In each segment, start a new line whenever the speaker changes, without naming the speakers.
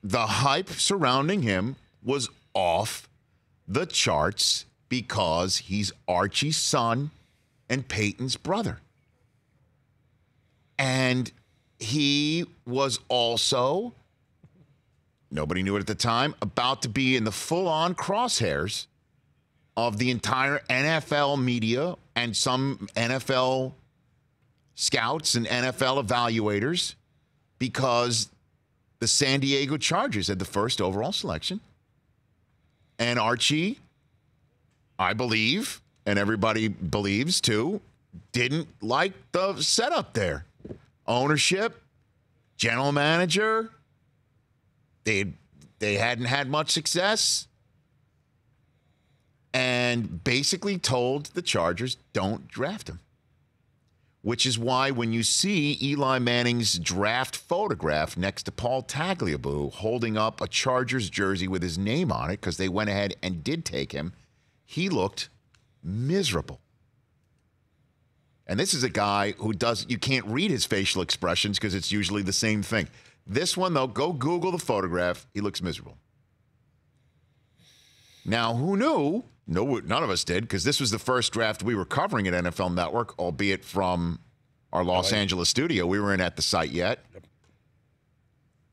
the hype surrounding him was off the charts because he's Archie's son and Peyton's brother. And he was also, nobody knew it at the time, about to be in the full-on crosshairs of the entire NFL media and some NFL scouts and NFL evaluators because the San Diego Chargers had the first overall selection. And Archie, I believe, and everybody believes too, didn't like the setup there. Ownership, general manager, they hadn't had much success, and basically told the Chargers, don't draft him. Which is why when you see Eli Manning's draft photograph next to Paul Tagliabue holding up a Chargers jersey with his name on it because they went ahead and did take him, he looked miserable. And this is a guy who you can't read his facial expressions because it's usually the same thing. This one, though, go Google the photograph. He looks miserable. Now, who knew? No, none of us did, because this was the first draft we were covering at NFL Network, albeit from our Los Angeles studio. We weren't at the site yet. Yep.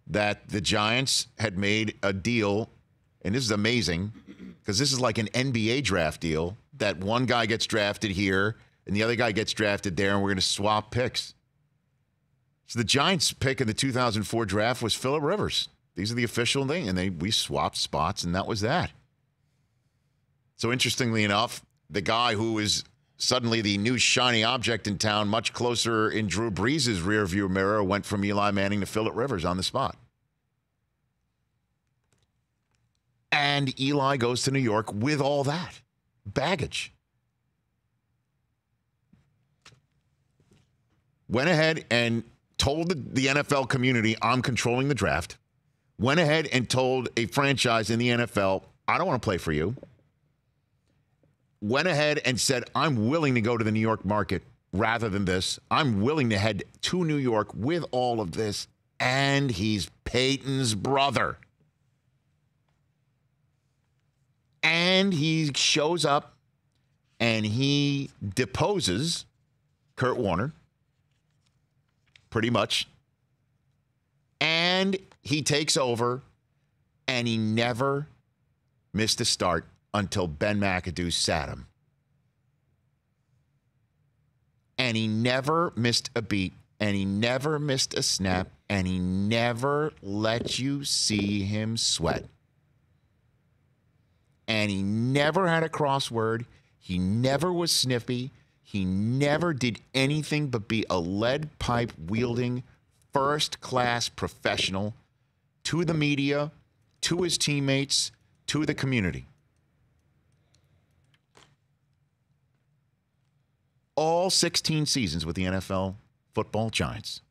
That the Giants had made a deal, and this is amazing, because this is like an NBA draft deal, that one guy gets drafted here, and the other guy gets drafted there, and we're going to swap picks. So the Giants' pick in the 2004 draft was Phillip Rivers. These are the official thing, and we swapped spots, and that was that. So interestingly enough, the guy who is suddenly the new shiny object in town, much closer in Drew Brees' rearview mirror, went from Eli Manning to Phillip Rivers on the spot. And Eli goes to New York with all that baggage. Went ahead and told the NFL community, I'm controlling the draft. Went ahead and told a franchise in the NFL, I don't want to play for you. Went ahead and said, I'm willing to go to the New York market rather than this. I'm willing to head to New York with all of this. And he's Peyton's brother. And he shows up and he deposes Kurt Warner, pretty much. And he takes over, and he never missed a start until Ben McAdoo sat him. And he never missed a beat, and he never missed a snap, and he never let you see him sweat. And he never had a crossword. He never was snippy. He never did anything but be a lead pipe wielding first-class professional to the media, to his teammates, to the community. All 16 seasons with the NFL football Giants.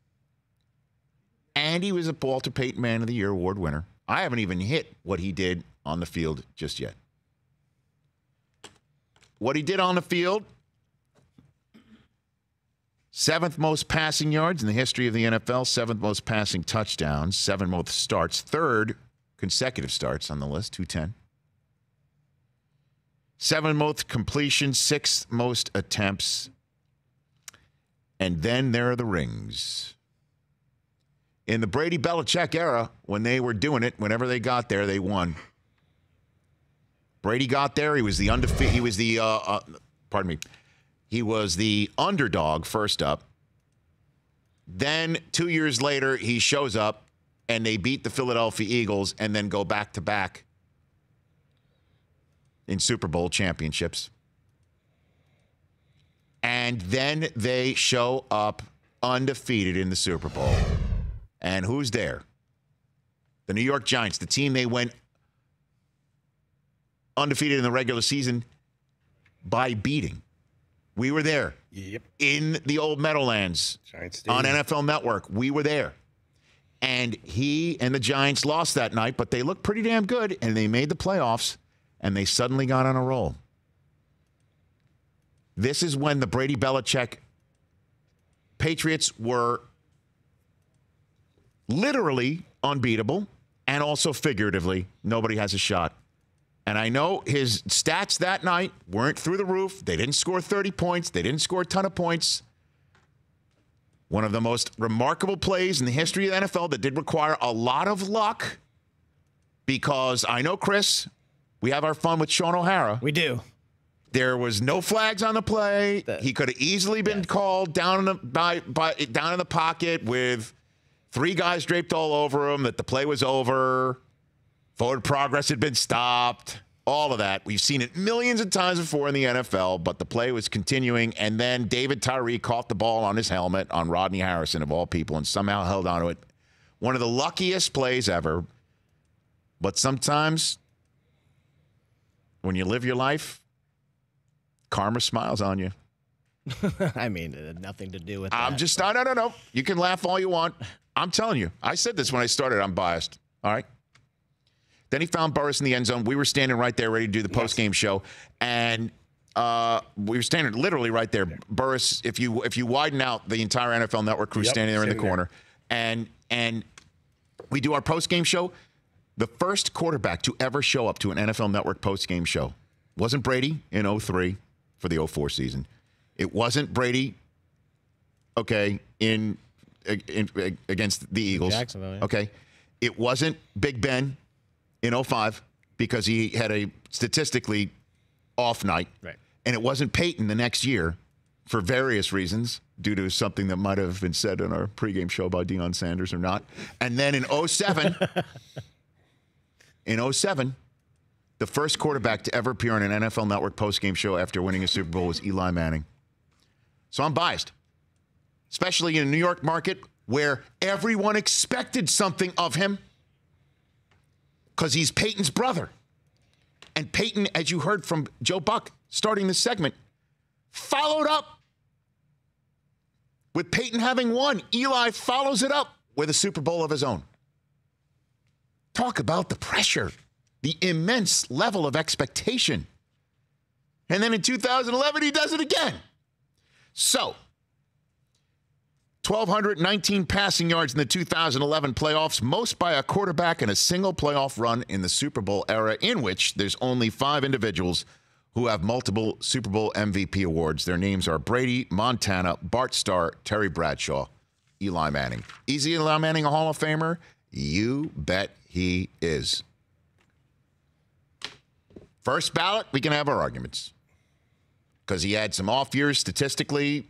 And he was a Walter Payton Man of the Year award winner. I haven't even hit what he did on the field just yet. What he did on the field, 7th most passing yards in the history of the NFL, 7th most passing touchdowns, 7th most starts, 3rd consecutive starts on the list, 210. 7th most completions, 6th most attempts. And then there are the rings. In the Brady Belichick era, when they were doing it, whenever they got there, they won. Brady got there. He was the undefeated. He was the He was the underdog first up. Then 2 years later, he shows up and they beat the Philadelphia Eagles and then go back to back in Super Bowl championships. And then they show up undefeated in the Super Bowl. And who's there? The New York Giants, the team they went undefeated in the regular season by beating. We were there.
Yep.
In the old Meadowlands on NFL Network. We were there. And he and the Giants lost that night, but they looked pretty damn good, and they made the playoffs, and they suddenly got on a roll. This is when the Brady Belichick Patriots were literally unbeatable. and also figuratively, nobody has a shot. And I know his stats that night weren't through the roof. They didn't score 30 points. They didn't score a ton of points. One of the most remarkable plays in the history of the NFL that did require a lot of luck, because I know, Chris, we have our fun with Sean O'Hara.
We do.
There was no flags on the play. He could have easily been called down in the down in the pocket with 3 guys draped all over him, that the play was over. Forward progress had been stopped. All of that. We've seen it millions of times before in the NFL, but the play was continuing, and then David Tyree caught the ball on his helmet on Rodney Harrison, of all people, and somehow held on to it. One of the luckiest plays ever. But sometimes when you live your life, karma smiles on you.
I mean, it had nothing to do with that.
I'm just, no. You can laugh all you want. I'm telling you. I said this when I started. I'm biased. All right? Then he found Burris in the end zone. We were standing right there ready to do the post-game show. And we were standing literally right there. Burris, if you widen out the entire NFL Network crew standing there in the corner. And we do our post-game show. The first quarterback to ever show up to an NFL Network post-game show wasn't Brady in 2003 for the 2004 season. It wasn't Brady, okay, in against the Eagles.
Jacksonville, yeah.
Okay. It wasn't Big Ben in 2005 because he had a statistically off night.
Right.
And it wasn't Peyton the next year for various reasons, due to something that might have been said in our pregame show by Deion Sanders or not. And then in 2007, the first quarterback to ever appear on an NFL Network postgame show after winning a Super Bowl was Eli Manning. So I'm biased, especially in a New York market where everyone expected something of him because he's Peyton's brother. And Peyton, as you heard from Joe Buck starting this segment, followed up with Peyton having won. Eli follows it up with a Super Bowl of his own. Talk about the pressure, the immense level of expectation. And then in 2011, he does it again. So, 1,219 passing yards in the 2011 playoffs, most by a quarterback in a single playoff run in the Super Bowl era, in which there's only 5 individuals who have multiple Super Bowl MVP awards. Their names are Brady, Montana, Bart Starr, Terry Bradshaw, Eli Manning. Is Eli Manning a Hall of Famer? You bet he is. First ballot, we can have our arguments, because he had some off years statistically,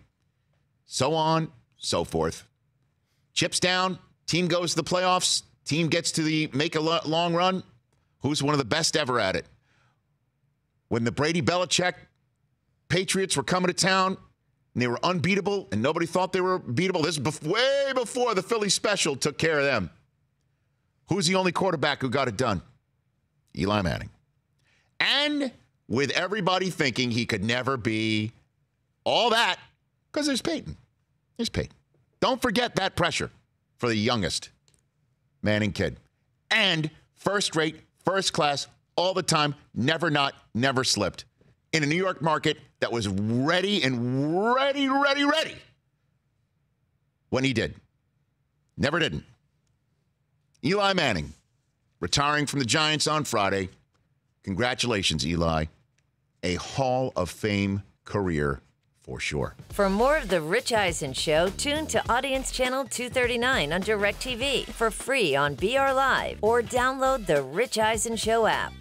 so on, so forth. Chips down, team goes to the playoffs, team gets to make a long run. Who's one of the best ever at it? When the Brady Belichick Patriots were coming to town and they were unbeatable and nobody thought they were beatable, this is way before the Philly special took care of them. Who's the only quarterback who got it done? Eli Manning. And with everybody thinking he could never be all that, because there's Peyton. There's Peyton. Don't forget that pressure for the youngest Manning kid. And first rate, first class, all the time, never not, never slipped. In a New York market that was ready when he did. Never didn't. Eli Manning, retiring from the Giants on Friday. Congratulations, Eli. A Hall of Fame career for sure.
For more of The Rich Eisen Show, tune to Audience Channel 239 on DirecTV for free on BR Live or download the Rich Eisen Show app.